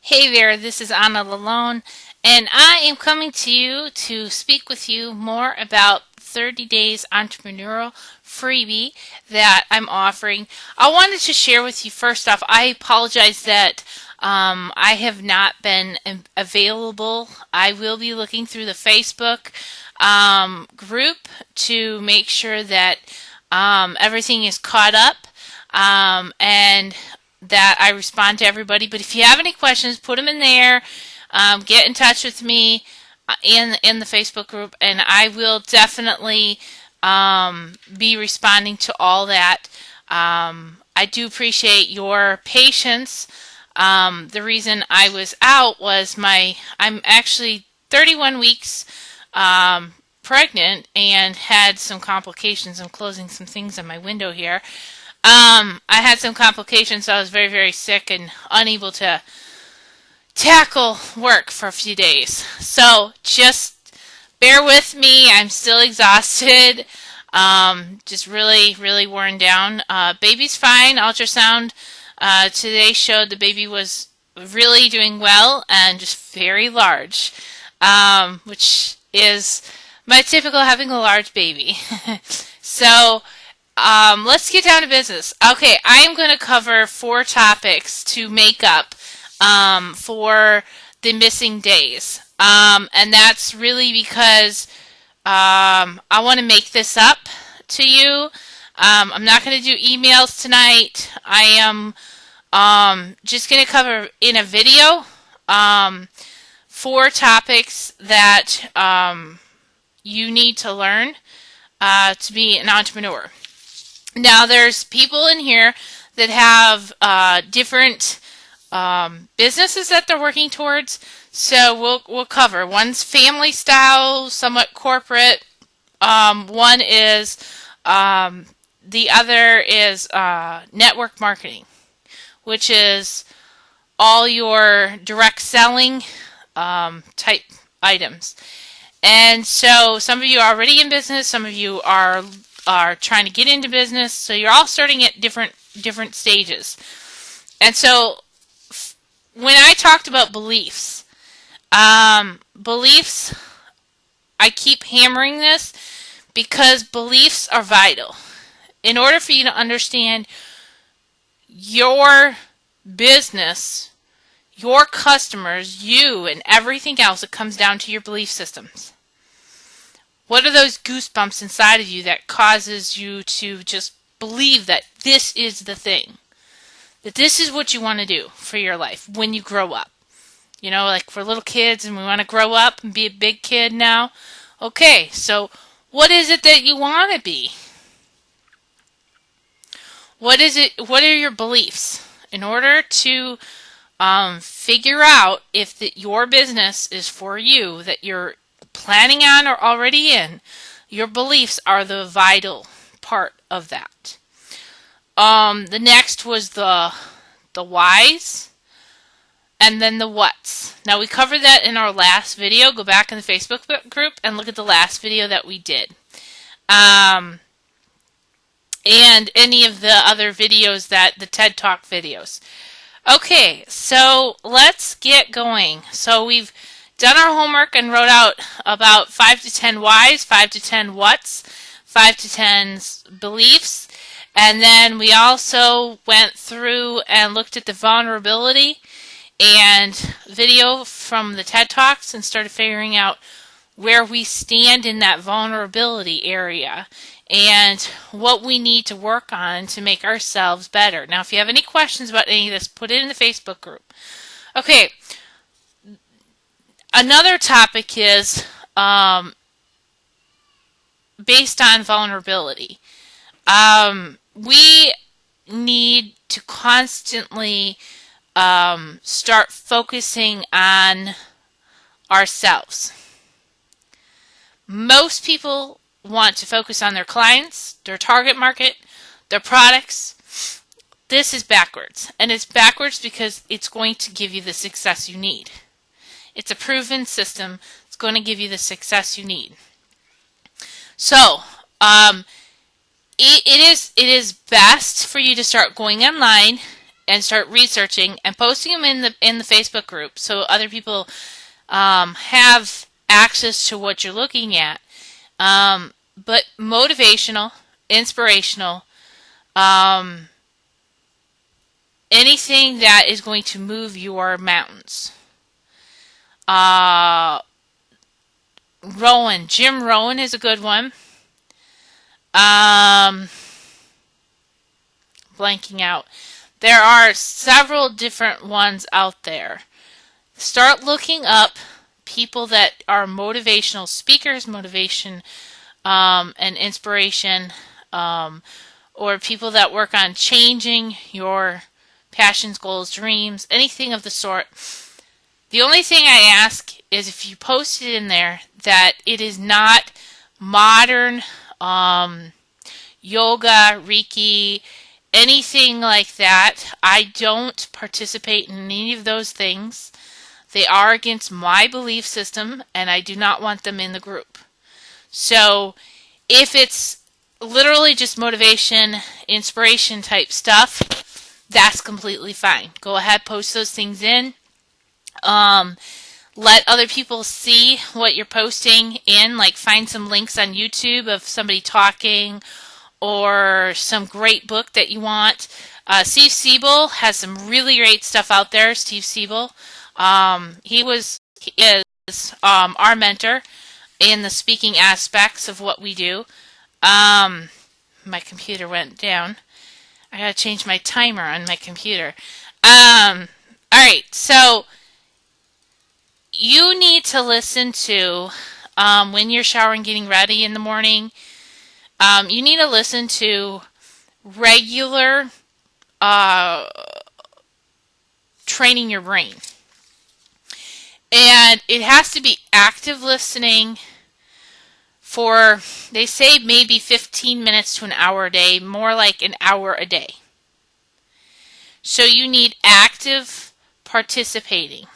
Hey there, this is Anna Lalone, and I am coming to you to speak with you more about 30 Days Entrepreneurial freebie that I'm offering. I wanted to share with you first off, I apologize that I have not been available. I will be looking through the Facebook group to make sure that everything is caught up. And that I respond to everybody. But if you have any questions, put them in there. Get in touch with me in the Facebook group, and I will definitely be responding to all that. I do appreciate your patience. The reason I was out was I'm actually 31 weeks pregnant and had some complications. I'm closing some things on my window here. I had some complications, so I was very, very sick and unable to tackle work for a few days. So just bear with me. I'm still exhausted. Just really, really worn down. Baby's fine. Ultrasound today showed the baby was really doing well and just very large, which is my typical having a large baby. So let's get down to business. Okay, I am going to cover 4 topics to make up for the missing days. And that's really because I want to make this up to you. I'm not going to do emails tonight. I am just going to cover in a video 4 topics that you need to learn to be an entrepreneur. Now, there's people in here that have different businesses that they're working towards. So we'll cover. One's family style, somewhat corporate. One is the other is network marketing, which is all your direct selling type items. And so some of you are already in business. Some of you are trying to get into business, so you're all starting at different stages. And so when I talked about beliefs, I keep hammering this because beliefs are vital. In order for you to understand your business, your customers, you, and everything else, it comes down to your belief systems. What are those goosebumps inside of you that causes you to just believe that this is the thing? That this is what you want to do for your life when you grow up. You know, like for little kids and we want to grow up and be a big kid now. Okay, so what is it that you want to be? What is it? What are your beliefs? In order to figure out if your business is for you, that you're planning on or already in, your beliefs are the vital part of that. The next was the whys, and then the whats. Now we covered that in our last video. Go back in the Facebook group and look at the last video that we did. And any of the other videos, the TED Talk videos. Okay, so let's get going. So we've done our homework and wrote out about 5 to 10 whys, 5 to 10 whats, 5 to 10 beliefs, and then we also went through and looked at the vulnerability and video from the TED Talks and started figuring out where we stand in that vulnerability area and what we need to work on to make ourselves better. Now, if you have any questions about any of this, put it in the Facebook group. Okay, another topic is based on vulnerability. We need to constantly start focusing on ourselves. Most people want to focus on their clients, their target market, their products. This is backwards. And it's backwards because it's going to give you the success you need. It's a proven system. It's going to give you the success you need. So, it is best for you to start going online and start researching and posting them in the Facebook group so other people have access to what you're looking at. But motivational, inspirational, anything that is going to move your mountains. Jim Rohn is a good one. Blanking out. There are several different ones out there. Start looking up people that are motivational speakers, motivation and inspiration, or people that work on changing your passions, goals, dreams, anything of the sort. The only thing I ask is if you post it in there that it is not modern yoga, Reiki, anything like that. I don't participate in any of those things. They are against my belief system, and I do not want them in the group. So if it's literally just motivation, inspiration type stuff, that's completely fine. Go ahead, post those things in. Let other people see what you're posting in, like find some links on YouTube of somebody talking or some great book that you want. Steve Siebel has some really great stuff out there. Steve Siebel, he is our mentor in the speaking aspects of what we do. My computer went down. I gotta change my timer on my computer. Alright, so you need to listen to, when you're showering, getting ready in the morning, you need to listen to regular training your brain. And it has to be active listening for, they say, maybe 15 minutes to an hour a day, more like an hour a day. So you need active participating,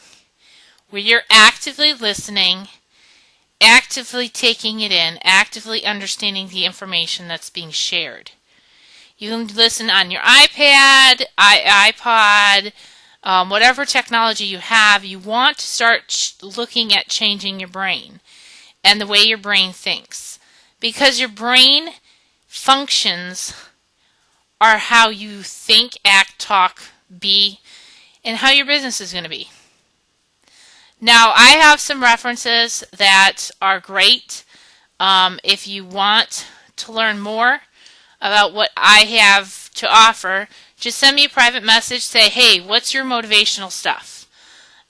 where you're actively listening, actively taking it in, actively understanding the information that's being shared. You can listen on your iPad, iPod, whatever technology you have. You want to start looking at changing your brain and the way your brain thinks. Because your brain functions are how you think, act, talk, be, and how your business is going to be. Now, I have some references that are great. If you want to learn more about what I have to offer, just send me a private message. Say, hey, what's your motivational stuff?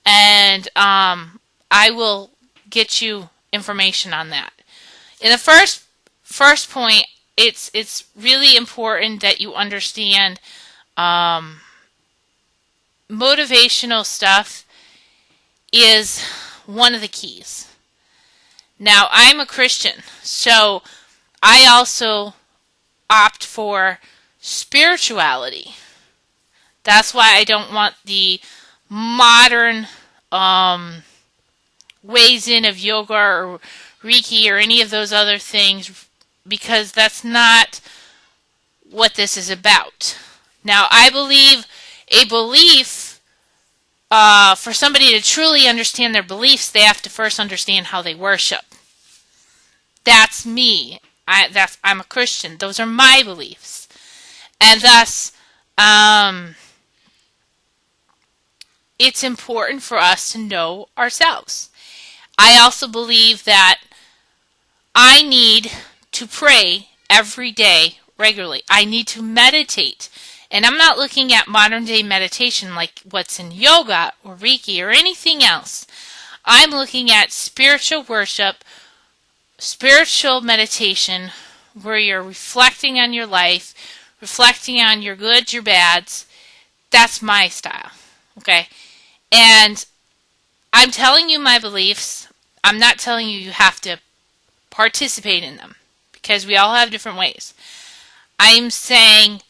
And I will get you information on that. In the first point, it's really important that you understand motivational stuff is one of the keys. Now, I'm a Christian, so I also opt for spirituality. That's why I don't want the modern ways in of yoga or Reiki or any of those other things, because that's not what this is about. Now, I believe a belief, for somebody to truly understand their beliefs, they have to first understand how they worship. That's me. I'm a Christian. Those are my beliefs. And thus, it's important for us to know ourselves. I also believe that I need to pray every day regularly. I need to meditate. And I'm not looking at modern day meditation like what's in yoga or Reiki or anything else. I'm looking at spiritual worship, spiritual meditation, where you're reflecting on your life, reflecting on your goods, your bads. That's my style. Okay? And I'm telling you my beliefs. I'm not telling you you have to participate in them, because we all have different ways. I'm saying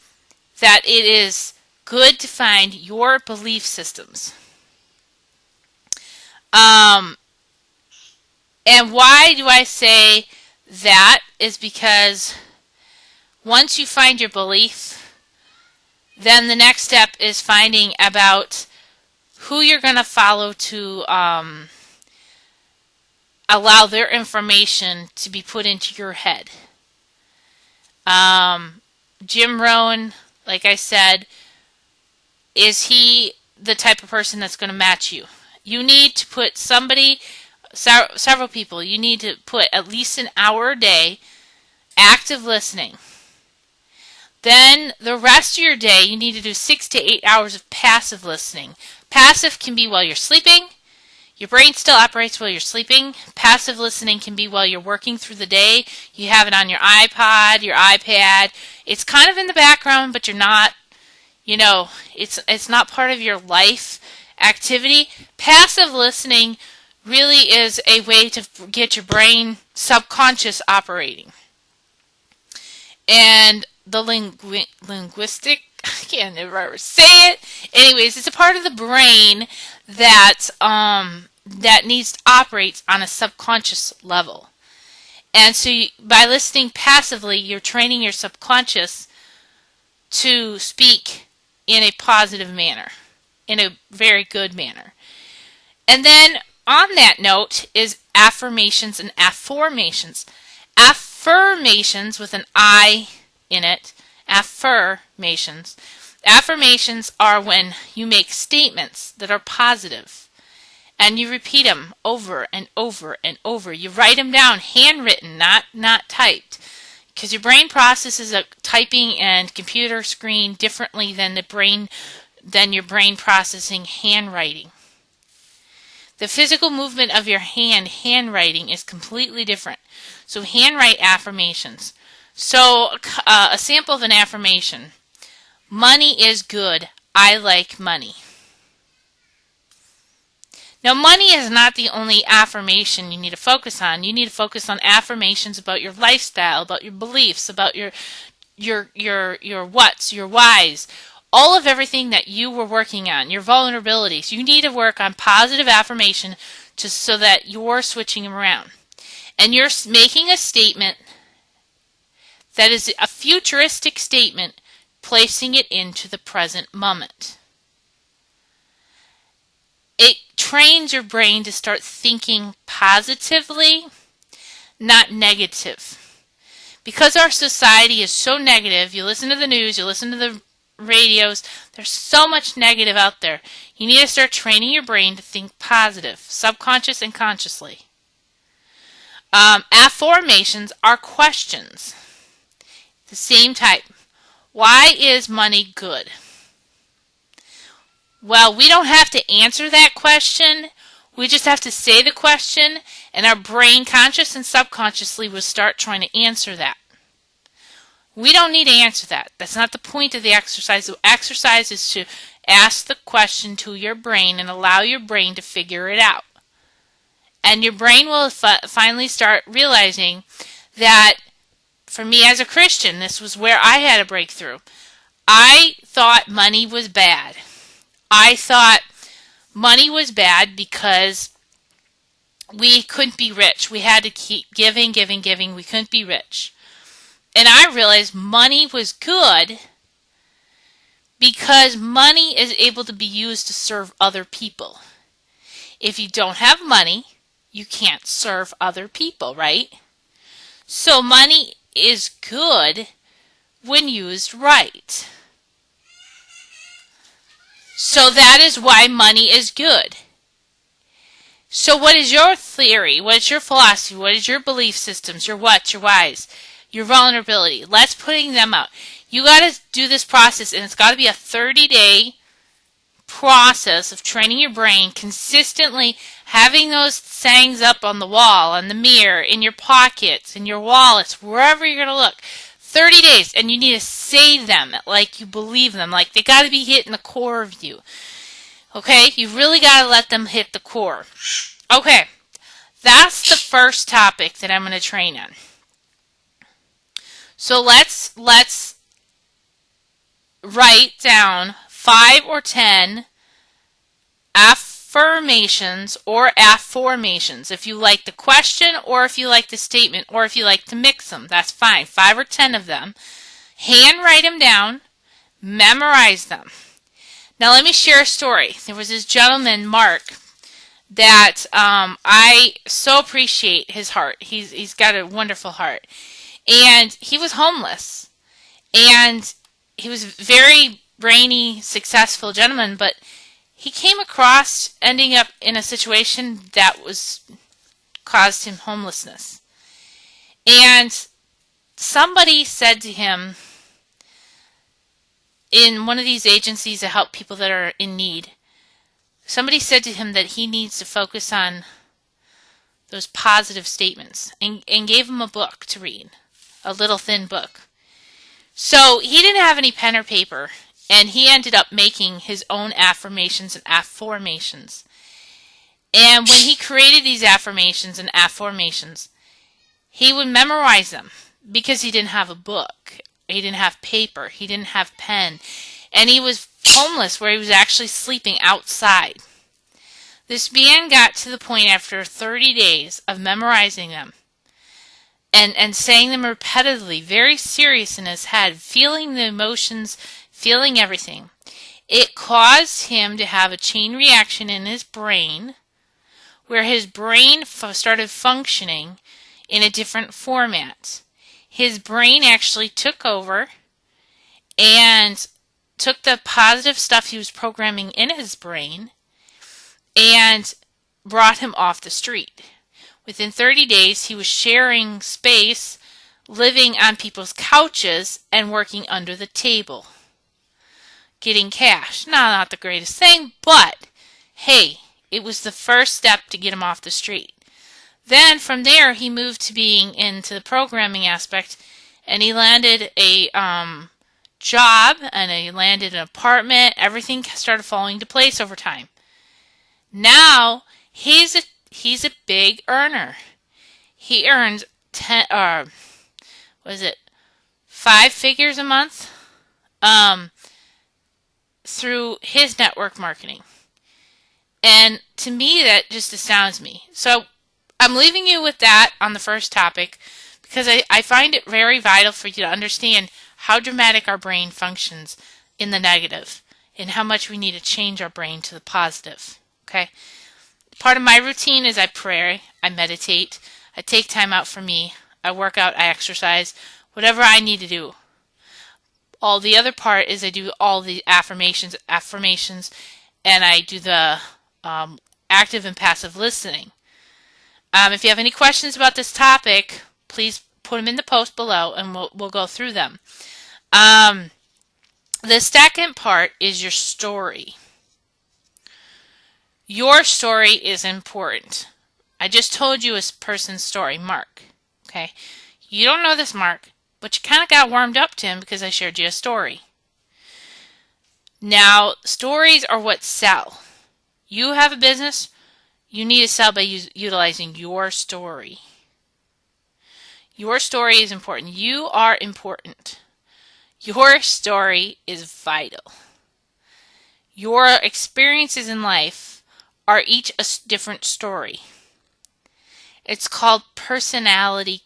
that it is good to find your belief systems. And why do I say that? Is because once you find your belief, Then the next step is finding about who you're going to follow to allow their information to be put into your head. Jim Rohn, like I said, is he the type of person that's going to match you? You need to put several people, you need to put at least an hour a day active listening. Then the rest of your day, you need to do 6 to 8 hours of passive listening. Passive can be while you're sleeping. Your brain still operates while you're sleeping. Passive listening can be while you're working through the day. You have it on your iPod, your iPad. It's kind of in the background, but you're not, it's not part of your life activity. Passive listening really is a way to get your brain subconscious operating. And the linguistic, I can't ever say it. Anyways, it's a part of the brain that operates on a subconscious level. And so by listening passively, you're training your subconscious to speak in a positive manner, in a very good manner. And then on that note is affirmations and afformations. Affirmations with an I in it. Affirmations. Affirmations are when you make statements that are positive and you repeat them over and over and over. You write them down, handwritten, not typed, because your brain processes typing and computer screen differently than your brain processing handwriting. The physical movement of your handwriting is completely different. So handwrite affirmations. So a sample of an affirmation. Money is good. I like money. Now, money is not the only affirmation you need to focus on. You need to focus on affirmations about your lifestyle, about your beliefs, about your whats, your whys, all of everything that you were working on, your vulnerabilities. You need to work on positive affirmation just so that you're switching them around. And you're making a statement that is a futuristic statement, placing it into the present moment. It trains your brain to start thinking positively, not negative. Because our society is so negative, you listen to the news, you listen to the radios, there's so much negative out there. You need to start training your brain to think positive, subconscious and consciously. Affirmations are questions. The same type. Why is money good? Well, we don't have to answer that question. We just have to say the question, and our brain, conscious and subconsciously, will start trying to answer that. We don't need to answer that. That's not the point of the exercise. The exercise is to ask the question to your brain and allow your brain to figure it out. And your brain will finally start realizing that, for me as a Christian, this was where I had a breakthrough. I thought money was bad. I thought money was bad because we couldn't be rich. We had to keep giving. We couldn't be rich. And I realized money was good because money is able to be used to serve other people. If you don't have money, you can't serve other people, right? So money is good when used right. So that is why money is good. So what is your theory? What is your philosophy? What is your belief systems? Your whats, your whys, your vulnerability? Let's putting them out. You got to do this process, and it's got to be a 30-day process of training your brain, consistently having those sayings up on the wall, on the mirror, in your pockets, in your wallets, wherever you're going to look. 30 days, and you need to say them like you believe them, like they got to be hitting the core of you. Okay? You really got to let them hit the core. Okay. That's the first topic that I'm going to train on. So let's write down 5 or 10 affirmations or afformations. If you like the question, or if you like the statement, or if you like to mix them, that's fine. 5 or 10 of them. Handwrite them down. Memorize them. Now let me share a story. There was this gentleman, Mark, that I so appreciate his heart. He's got a wonderful heart. And he was homeless. And he was a very brainy, successful gentleman, but he came across ending up in a situation that was caused him homelessness. And somebody said to him, in one of these agencies that help people that are in need, somebody said to him that he needs to focus on those positive statements and gave him a book to read, a little thin book. So he didn't have any pen or paper, and he ended up making his own affirmations and afformations. And when he created these affirmations and afformations, he would memorize them because he didn't have a book. He didn't have paper. He didn't have pen. And he was homeless where he was actually sleeping outside. This man got to the point after 30 days of memorizing them and saying them repetitively, very serious in his head, feeling the emotions, feeling everything. It caused him to have a chain reaction in his brain where his brain started functioning in a different format. His brain actually took over and took the positive stuff he was programming in his brain and brought him off the street. Within 30 days, he was sharing space, living on people's couches, and working under the table. Getting cash. Not the greatest thing, but hey, it was the first step to get him off the street. Then from there, he moved to being into the programming aspect, and he landed a job, and he landed an apartment. Everything started falling into place over time. Now he's a big earner. He earns 5 figures a month through his network marketing. And to me, that just astounds me. So I'm leaving you with that on the first topic because I find it very vital for you to understand how dramatic our brain functions in the negative and how much we need to change our brain to the positive. Okay? Part of my routine is I pray, I meditate, I take time out for me, I work out, I exercise, whatever I need to do. All the other part is I do all the affirmations, and I do the active and passive listening. If you have any questions about this topic, please put them in the post below, and we'll go through them. The second part is your story. Your story is important. I just told you a person's story, Mark. Okay? You don't know this Mark, but you kind of got warmed up to him because I shared you a story. Now, stories are what sell. You have a business, you need to sell by utilizing your story. Your story is important. You are important. Your story is vital. Your experiences in life are each a different story. It's called personality.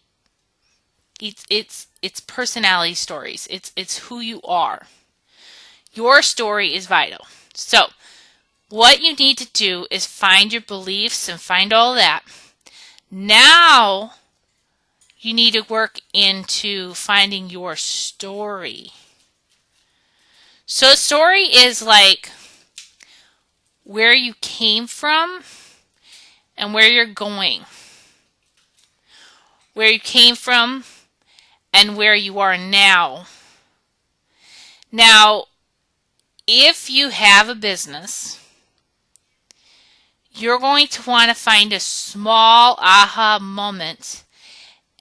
It's personality stories. It's who you are. Your story is vital. So, what you need to do is find your beliefs and find all that. Now, you need to work into finding your story. So, story is like where you came from and where you're going. Where you came from and where you are now. Now, if you have a business, you're going to want to find a small aha moment,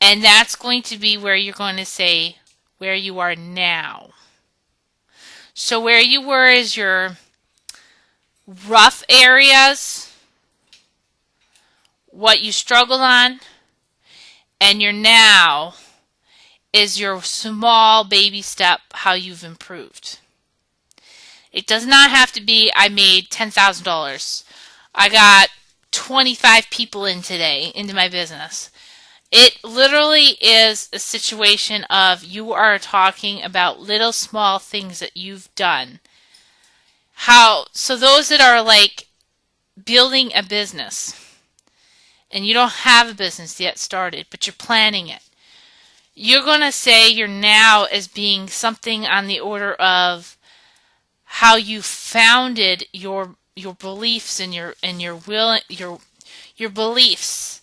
and that's going to be where you're going to say where you are now. So where you were is your rough areas, what you struggled on, and your now is your small baby step, how you've improved. It does not have to be, I made $10,000. I got 25 people in today into my business. It literally is a situation of you are talking about little small things that you've done. So those that are like building a business and you don't have a business yet started, but you're planning it. You're going to say your now as being something on the order of how you founded your beliefs and your will, your beliefs.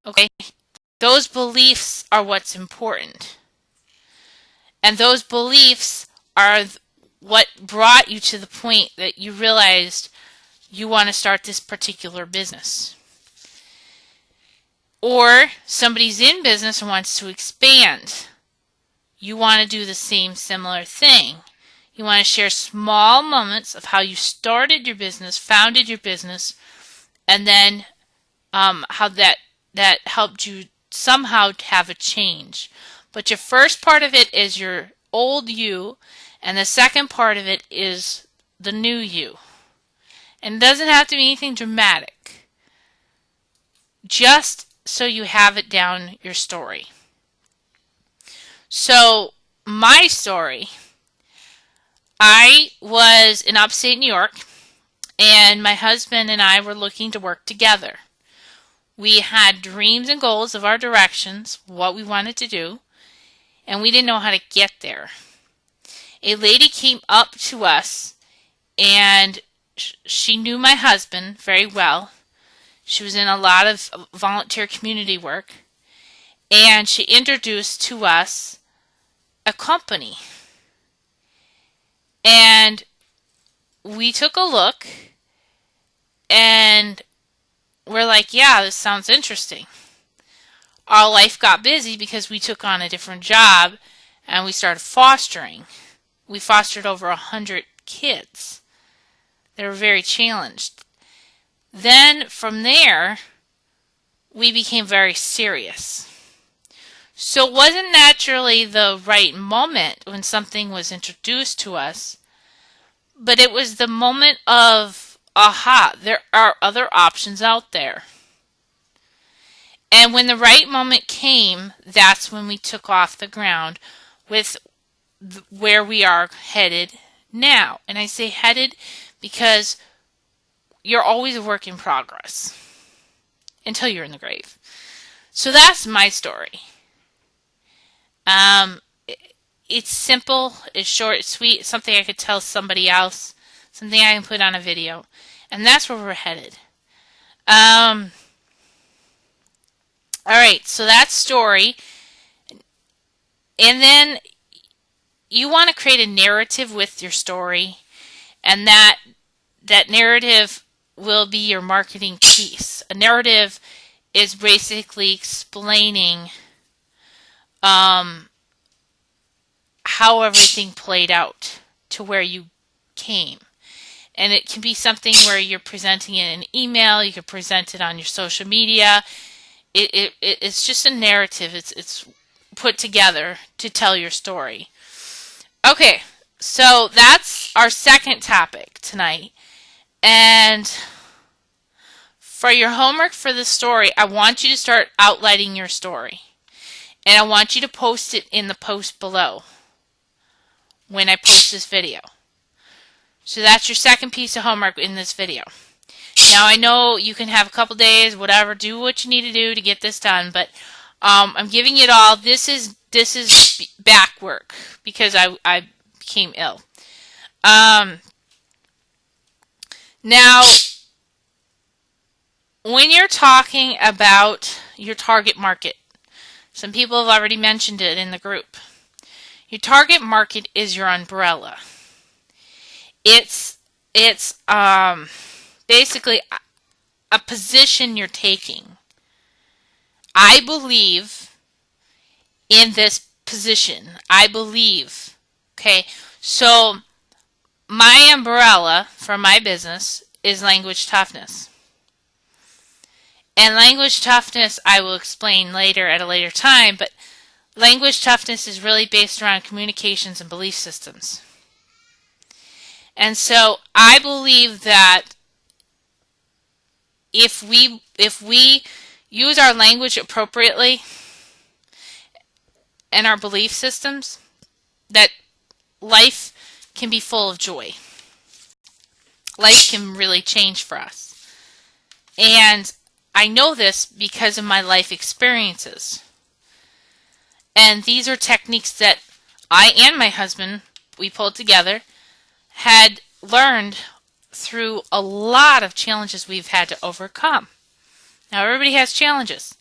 Okay? Those beliefs are what's important. And those beliefs are what brought you to the point that you realized you want to start this particular business. Or somebody's in business and wants to expand. You want to do the same similar thing. You want to share small moments of how you started your business, founded your business, and then how that helped you somehow have a change. But your first part of it is your old you, and the second part of it is the new you. And it doesn't have to be anything dramatic. Just so you have it down your story. So, my story, I was in upstate New York, and my husband and I were looking to work together. We had dreams and goals of our directions, what we wanted to do, and we didn't know how to get there. A lady came up to us, and she knew my husband very well. She was in a lot of volunteer community work, and she introduced to us a company. And we took a look, and we're like, yeah, this sounds interesting. Our life got busy because we took on a different job, and we started fostering. We fostered over 100 kids. They were very challenged. Then from there, we became very serious. So it wasn't naturally the right moment when something was introduced to us, but it was the moment of, aha, there are other options out there. And when the right moment came, that's when we took off the ground with where we are headed now. And I say headed because you're always a work in progress until you're in the grave. So that's my story. It's simple, it's short, it's sweet, it's something I could tell somebody else, something I can put on a video, and that's where we're headed. Alright, so that's story. And then you want to create a narrative with your story, and that narrative will be your marketing piece. A narrative is basically explaining how everything played out to where you came. And it can be something where you're presenting it in an email, you can present it on your social media. It's just a narrative. It's put together to tell your story. Okay, so that's our second topic tonight. And for your homework for the story, I want you to start outlining your story. And I want you to post it in the post below when I post this video. So that's your second piece of homework in this video. Now I know you can have a couple days, whatever, do what you need to do to get this done, but I'm giving it all. This is back work because I became ill. Now, when you're talking about your target market, some people have already mentioned it in the group. Your target market is your umbrella. It's basically a position you're taking. I believe in this position. I believe. Okay, so my umbrella for my business is language toughness. And language toughness I will explain later at a later time, but language toughness is really based around communications and belief systems. And so I believe that if we use our language appropriately and our belief systems, that life can be full of joy. Life can really change for us. And I know this because of my life experiences. And these are techniques that I and my husband, we pulled together, had learned through a lot of challenges we've had to overcome. Now, everybody has challenges.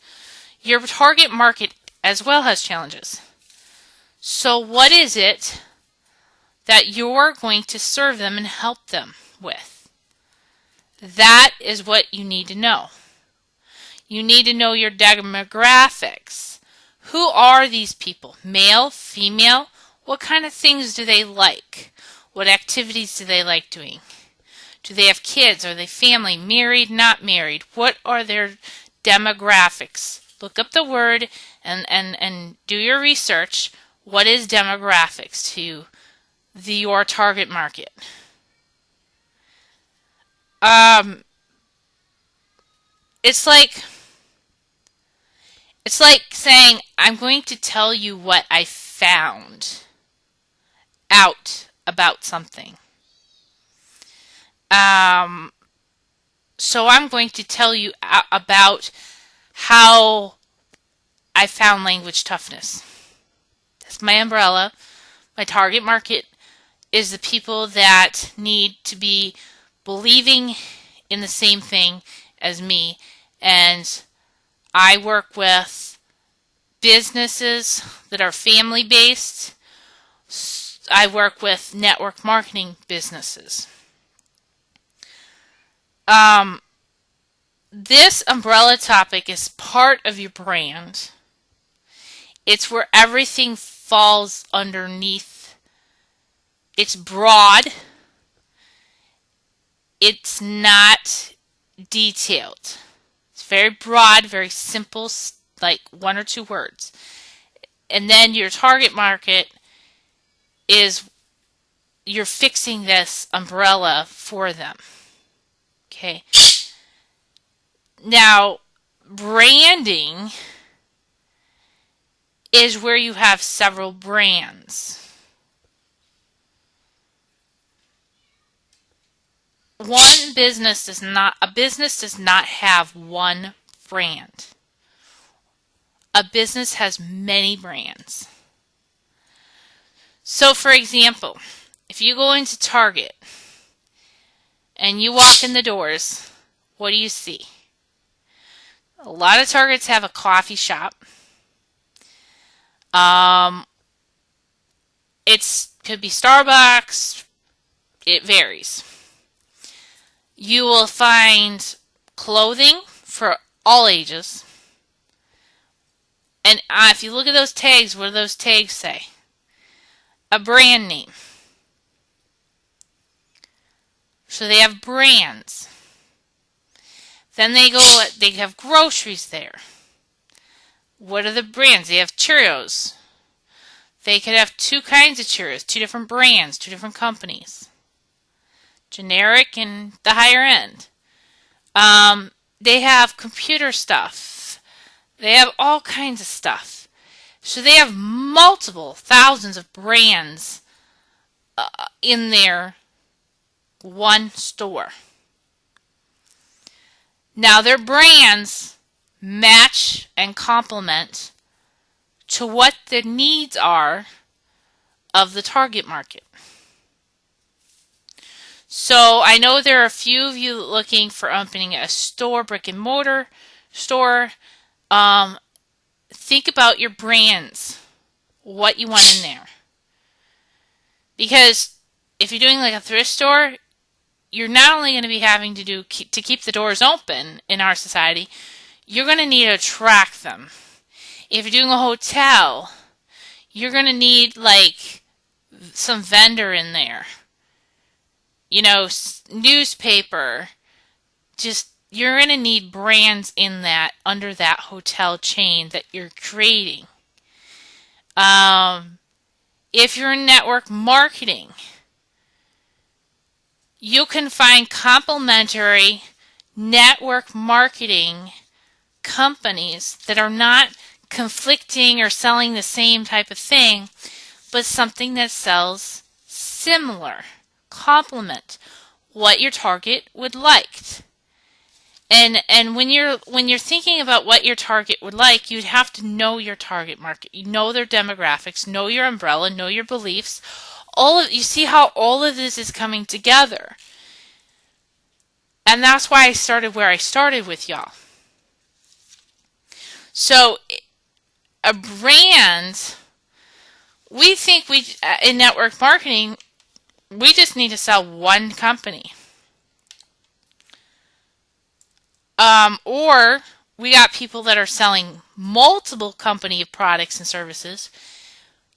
Your target market as well has challenges. So what is it that you're going to serve them and help them with? That is what you need to know. You need to know your demographics. Who are these people? Male, female? What kind of things do they like? What activities do they like doing? Do they have kids? Are they family? Married? Not married? What are their demographics? Look up the word and do your research. What is demographics to your target market? It's like saying, I'm going to tell you what I found out about something. So I'm going to tell you about how I found language toughness. That's my umbrella. My target market is the people that need to be believing in the same thing as me. And I work with businesses that are family-based. I work with network marketing businesses. This umbrella topic is part of your brand. It's where everything falls underneath. It's broad. It's not detailed. It's very broad, very simple, like one or two words. And then your target market is, you're fixing this umbrella for them. Okay. Now, branding is where you have several brands. A business does not have one brand. A business has many brands. So, for example, if you go into Target and you walk in the doors, what do you see? A lot of Targets have a coffee shop. It could be Starbucks. It varies. You will find clothing for all ages. And if you look at those tags, what do those tags say? A brand name. So they have brands. Then they have groceries there. What are the brands? They have Cheerios. They could have two kinds of Cheerios, two different brands, two different companies. Generic and the higher end. They have computer stuff. They have all kinds of stuff. So they have multiple thousands of brands in their one store. Now their brands match and complement to what the needs are of the target market. So I know there are a few of you looking for opening a store, brick and mortar store. Think about your brands, what you want in there. Because if you're doing like a thrift store, you're not only going to be having to keep the doors open in our society, you're going to need to attract them. If you're doing a hotel, you're going to need like some vendor in there. You know, newspaper. You're going to need brands in that, under that hotel chain that you're creating. If you're in network marketing, you can find complementary network marketing companies that are not conflicting or selling the same type of thing, but something that sells similar, complement what your target would like. And when you're thinking about what your target would like, you'd have to know your target market. You know their demographics, know your umbrella, know your beliefs. You see how all of this is coming together. And that's why I started where I started with y'all. So a brand, we think in network marketing, we just need to sell one company. Or we got people that are selling multiple company products and services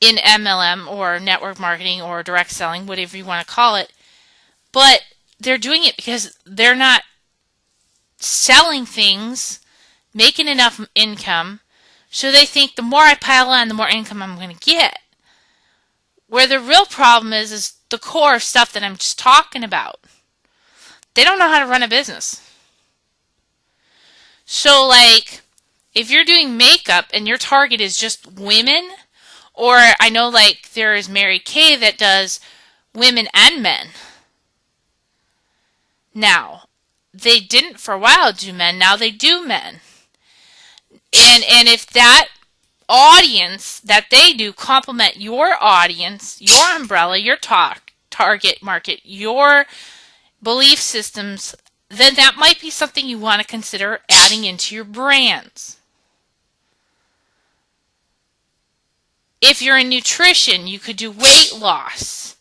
in MLM or network marketing or direct selling, whatever you want to call it. But they're doing it because they're not selling things, making enough income, so they think the more I pile on, the more income I'm going to get. Where the real problem is the core stuff that I'm just talking about. They don't know how to run a business. So, like, if you're doing makeup and your target is just women, or I know, like, there is Mary Kay that does women and men. Now, they didn't for a while do men. Now they do men. And if that audience that they do complement your audience, your umbrella, your target market, your belief systems, then that might be something you want to consider adding into your brands. If you're in nutrition, you could do weight loss.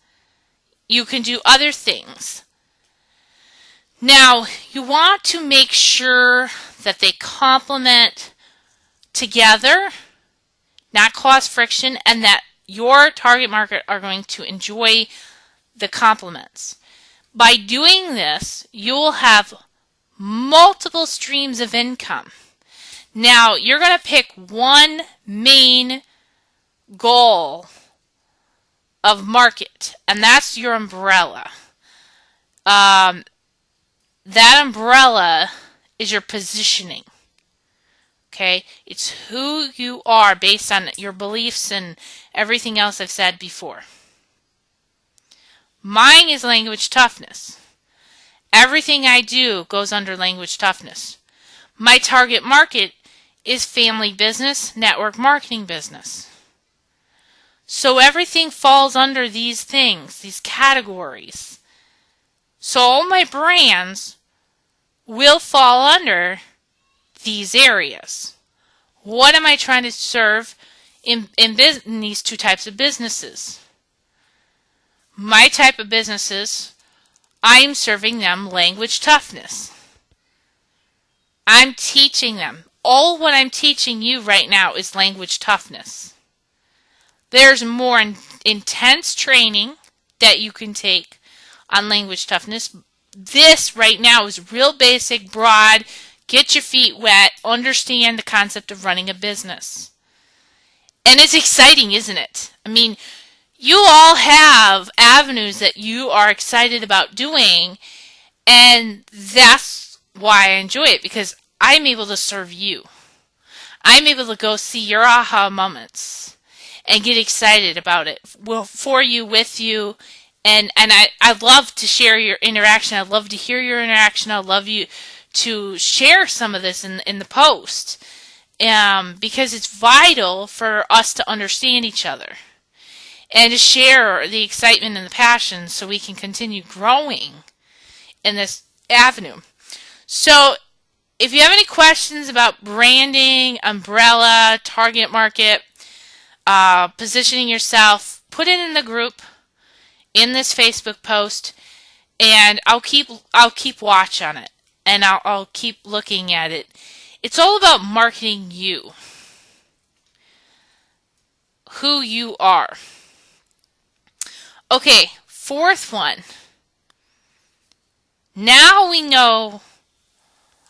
You can do other things. Now, you want to make sure that they complement together, not cause friction, and that your target market are going to enjoy the complements. By doing this, you will have multiple streams of income. Now, you're going to pick one main goal of market, and that's your umbrella. That umbrella is your positioning. Okay? It's who you are based on your beliefs and everything else I've said before. Mine is language toughness. Everything I do goes under language toughness. My target market is family business, network marketing business. So everything falls under these things, these categories. So all my brands will fall under these areas. What am I trying to serve in these two types of businesses? My type of businesses, I'm serving them language toughness. I'm teaching them. All what I'm teaching you right now is language toughness. There's more intense training that you can take on language toughness. This right now is real basic, broad, get your feet wet, understand the concept of running a business. And it's exciting, isn't it? I mean, you all have avenues that you are excited about doing, and that's why I enjoy it, because I'm able to serve you. I'm able to go see your aha moments and get excited about it for you, with you, and I love to share your interaction. I love to hear your interaction. I love you to share some of this in the post, because it's vital for us to understand each other and to share the excitement and the passion so we can continue growing in this avenue. So if you have any questions about branding, umbrella, target market, positioning yourself, put it in the group in this Facebook post, and I'll keep watch on it, and I'll keep looking at it. It's all about marketing you, who you are. Okay, fourth one. Now we know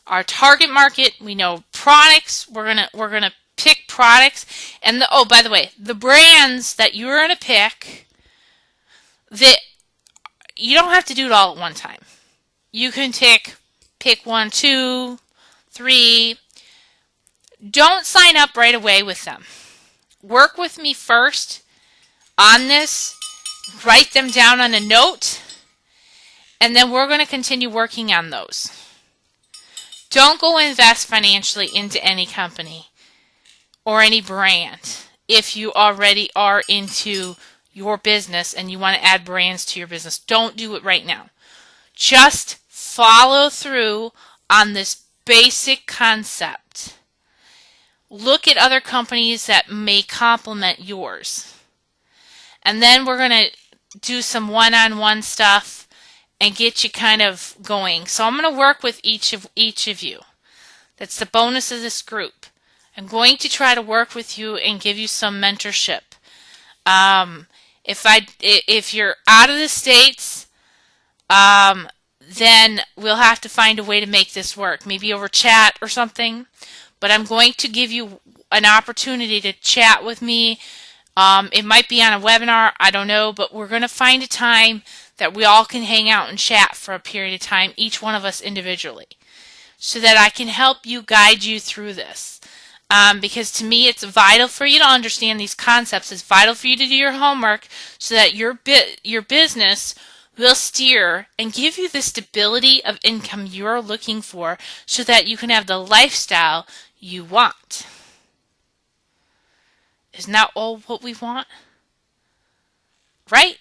our target market. We know products. We're gonna pick products, and by the way, the brands that you're gonna pick, that you don't have to do it all at one time. You can pick 1, 2, 3, don't sign up right away with them. Work with me first on this, write them down on a note, and then we're going to continue working on those. Don't go invest financially into any company or any brand if you already are into your business and you want to add brands to your business. Don't do it right now. Just follow through on this basic concept. Look at other companies that may complement yours. And then we're going to do some one-on-one stuff and get you kind of going. So I'm going to work with each of you. That's the bonus of this group. I'm going to try to work with you and give you some mentorship. If you're out of the States, then we'll have to find a way to make this work. Maybe over chat or something. But I'm going to give you an opportunity to chat with me. It might be on a webinar, I don't know, but we're going to find a time that we all can hang out and chat for a period of time, each one of us individually, so that I can help you, guide you through this. Because to me, it's vital for you to understand these concepts. It's vital for you to do your homework so that your business will steer and give you the stability of income you're looking for so that you can have the lifestyle you want. Isn't that all what we want? Right?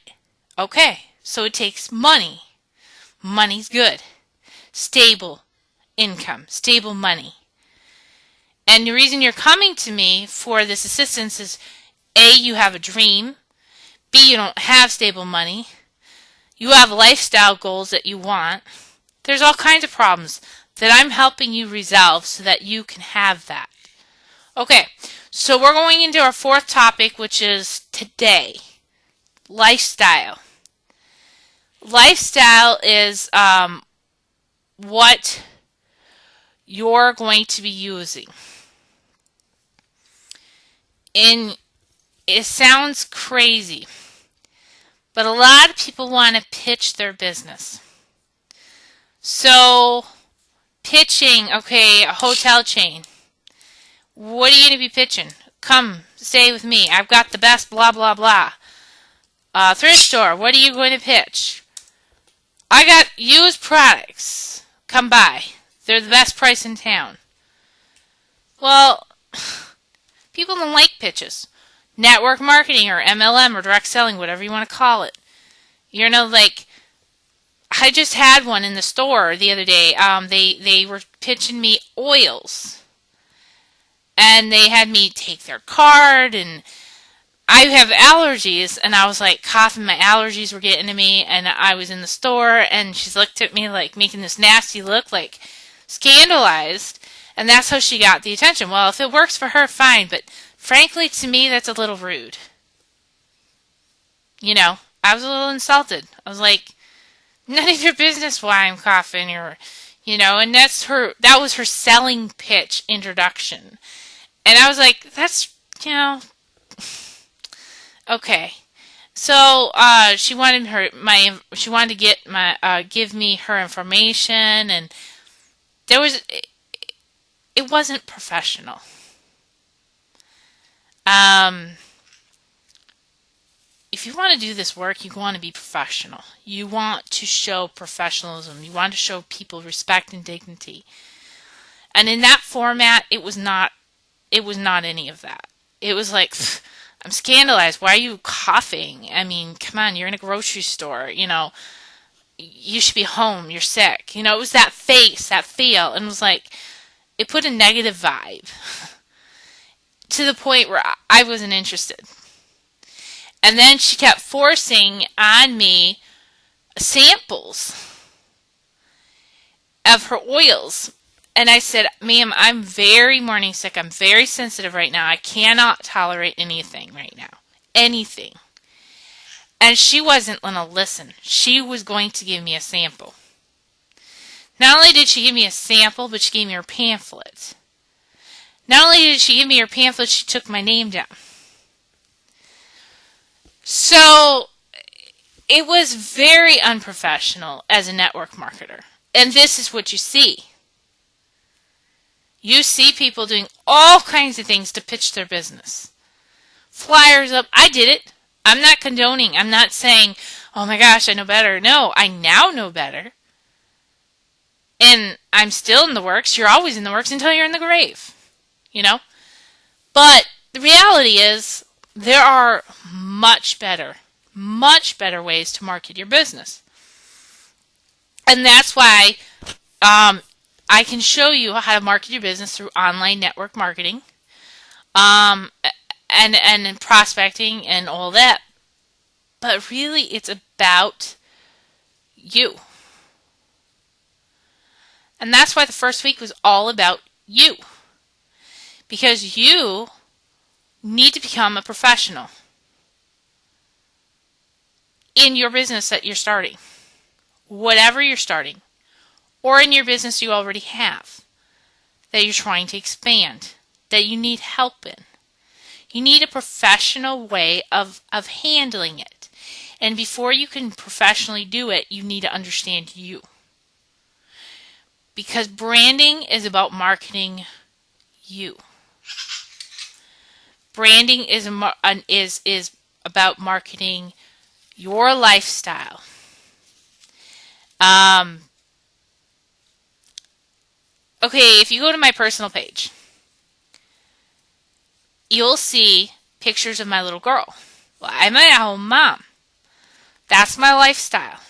Okay, so it takes money. Money's good. Stable income, stable money. And the reason you're coming to me for this assistance is A, you have a dream. B, you don't have stable money. You have lifestyle goals that you want. There's all kinds of problems that I'm helping you resolve so that you can have that. Okay, so we're going into our fourth topic, which is today. Lifestyle. Lifestyle is what you're going to be using. And it sounds crazy, but a lot of people want to pitch their business. So, pitching, okay, a hotel chain. What are you going to be pitching? Come, stay with me. I've got the best blah, blah, blah. Thrift store, what are you going to pitch? I got used products. Come by. They're the best price in town. Well, people don't like pitches. Network marketing or MLM or direct selling, whatever you want to call it. You know, like, I just had one in the store the other day. They were pitching me oils. And they had me take their card, and I have allergies, and I was like coughing. My allergies were getting to me, and I was in the store, and she looked at me like making this nasty look, like scandalized, and that's how she got the attention. Well, if it works for her, fine, but frankly, to me, that's a little rude. You know, I was a little insulted. I was like, none of your business why I'm coughing, or, you know, and that was her selling pitch introduction. And I was like, that's, you know, okay. So she wanted to give me her information, and it wasn't professional. If you want to do this work, you want to be professional. You want to show professionalism. You want to show people respect and dignity. And in that format, it was not any of that. It was like, I'm scandalized. Why are you coughing? I mean, come on, you're in a grocery store. You know, you should be home. You're sick. You know, it was that face, that feel. And it was like, it put a negative vibe to the point where I wasn't interested. And then she kept forcing on me samples of her oils. And I said, ma'am, I'm very morning sick. I'm very sensitive right now. I cannot tolerate anything right now. Anything. And she wasn't going to listen. She was going to give me a sample. Not only did she give me a sample, but she gave me her pamphlet. Not only did she give me her pamphlet, she took my name down. So, it was very unprofessional as a network marketer. And this is what you see. You see people doing all kinds of things to pitch their business. Flyers up. I did it. I'm not condoning. I'm not saying, oh my gosh, I know better. No, I now know better. And I'm still in the works. You're always in the works until you're in the grave. You know? But the reality is, there are much better ways to market your business. And that's why I can show you how to market your business through online network marketing, and prospecting and all that. But really, it's about you. And that's why the first week was all about you. Because you need to become a professional in your business that you're starting, whatever you're starting, or in your business you already have that you're trying to expand, that you need help in. You need a professional way of handling it. And before you can professionally do it, you need to understand you. Because branding is about marketing you. Branding is about marketing your lifestyle. Okay, if you go to my personal page, you'll see pictures of my little girl. Well, I'm a home mom. That's my lifestyle.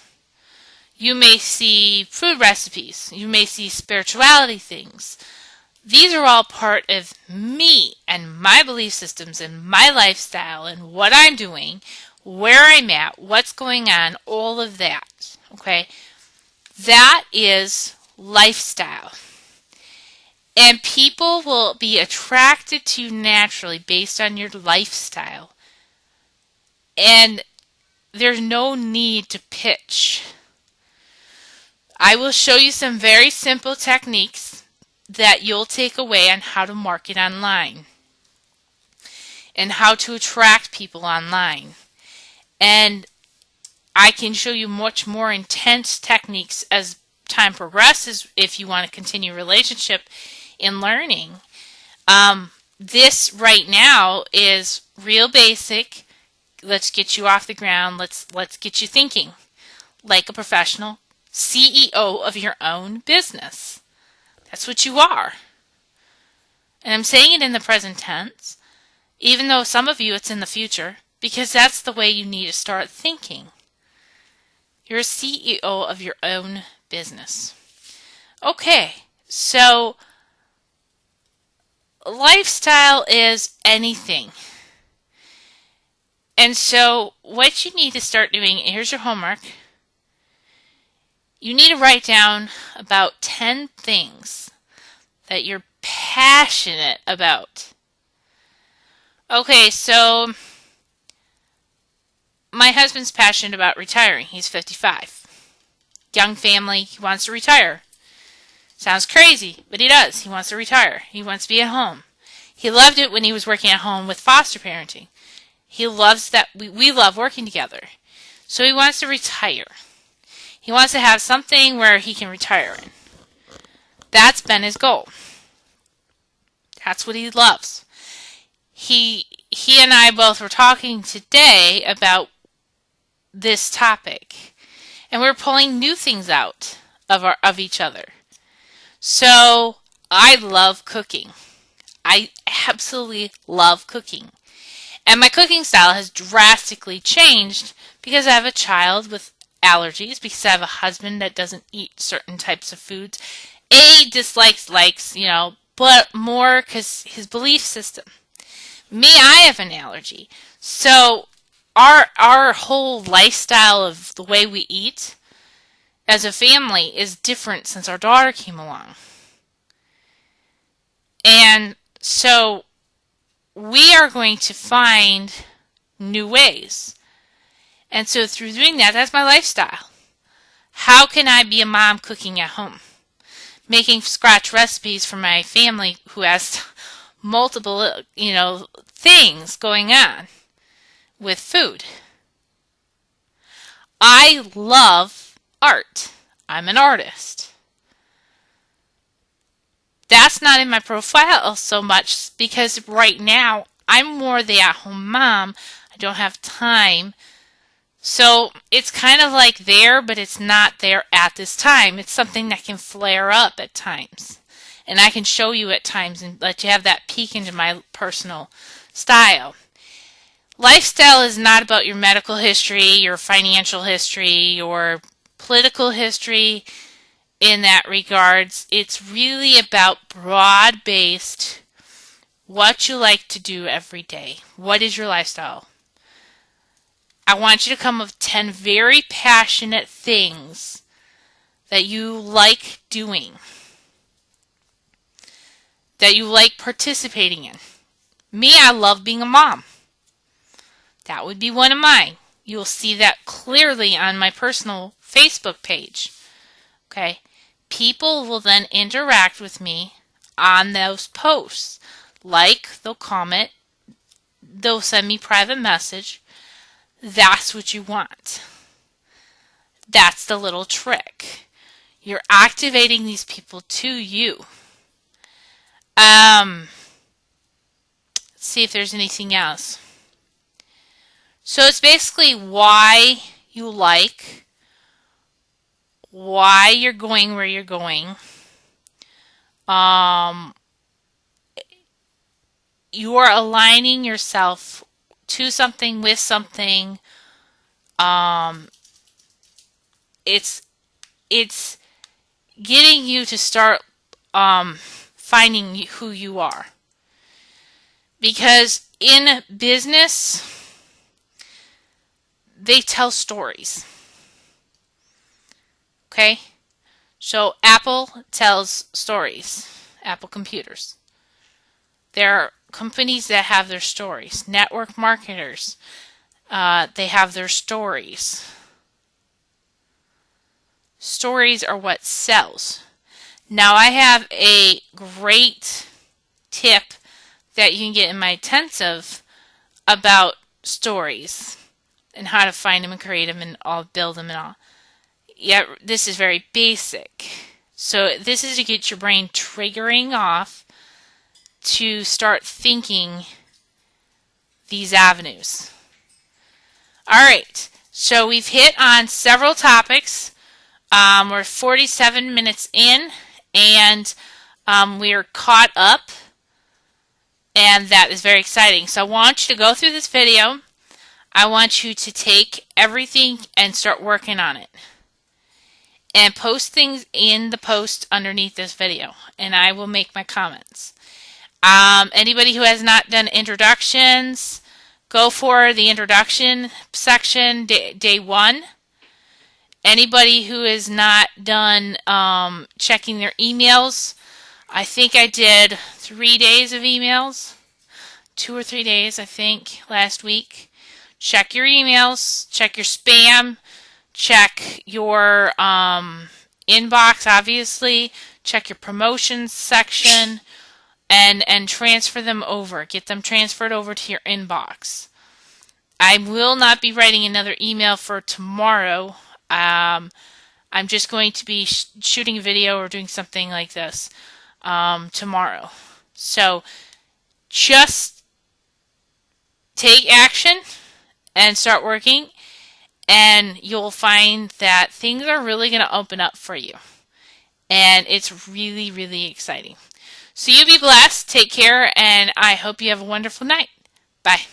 You may see food recipes. You may see spirituality things. These are all part of me and my belief systems and my lifestyle and what I'm doing, where I'm at, what's going on, all of that. Okay? That is lifestyle. And people will be attracted to you naturally based on your lifestyle. And there's no need to pitch. I will show you some very simple techniques that you'll take away on how to market online and how to attract people online. And I can show you much more intense techniques as time progresses if you want to continue a relationship in learning. This right now is real basic. Let's get you off the ground. Let's get you thinking like a professional CEO of your own business. That's what you are. And I'm saying it in the present tense, even though some of you it's in the future, because that's the way you need to start thinking. You're a CEO of your own business. Okay, so lifestyle is anything. And so what you need to start doing, here's your homework. You need to write down about 10 things that you're passionate about. Okay, so my husband's passionate about retiring. He's 55. Young family, he wants to retire. Sounds crazy, but he does. He wants to retire. He wants to be at home. He loved it when he was working at home with foster parenting. He loves that. We love working together. So he wants to retire. He wants to have something where he can retire in. That's been his goal. That's what he loves. He and I both were talking today about this topic, and we're pulling new things out of each other. So I love cooking. I absolutely love cooking. And my cooking style has drastically changed because I have a child with allergies, because I have a husband that doesn't eat certain types of foods. Dislikes, but more because his belief system. Me, I have an allergy. So our whole lifestyle of the way we eat as a family is different since our daughter came along. And so we are going to find new ways. And so through doing that, that's my lifestyle. How can I be a mom cooking at home? Making scratch recipes for my family who has multiple, things going on with food. I love art. I'm an artist. That's not in my profile so much because right now I'm more the at-home mom. I don't have time. So it's kind of like there, but it's not there at this time. It's something that can flare up at times. And I can show you at times and let you have that peek into my personal style. Lifestyle is not about your medical history, your financial history, your political history in that regards. It's really about broad-based what you like to do every day. What is your lifestyle? I want you to come up with 10 very passionate things that you like doing, that you like participating in. Me, I love being a mom. That would be one of mine. You'll see that clearly on my personal Facebook page. Okay? People will then interact with me on those posts. Like, they'll comment, they'll send me private message. That's what you want. That's the little trick. You're activating these people to you. Let's see if there's anything else. So it's basically why you like, why you're going where you're going. You are aligning yourself to something, with something. It's getting you to start finding who you are. Because in business, they tell stories. Okay? So Apple tells stories. Apple computers. There are companies that have their stories. Network marketers, they have their stories. Stories are what sells. Now I have a great tip that you can get in my intensive about stories and how to find them and create them and all, build them and all. Yeah, this is very basic. So this is to get your brain triggering off to start thinking these avenues. Alright, so we've hit on several topics. We're 47 minutes in and we're caught up, and that is very exciting. So I want you to go through this video. I want you to take everything and start working on it. And post things in the post underneath this video, and I will make my comments. Anybody who has not done introductions, go for the introduction section, day 1. Anybody who has not done checking their emails, I think I did 3 days of emails, 2 or 3 days, I think, last week. Check your emails, check your spam, check your inbox, obviously, check your promotions section, and transfer them over. Get them transferred over to your inbox. I will not be writing another email for tomorrow. I'm just going to be shooting a video or doing something like this tomorrow. So just take action and start working, and you'll find that things are really going to open up for you. And it's really, really exciting. So you be blessed, take care, and I hope you have a wonderful night. Bye.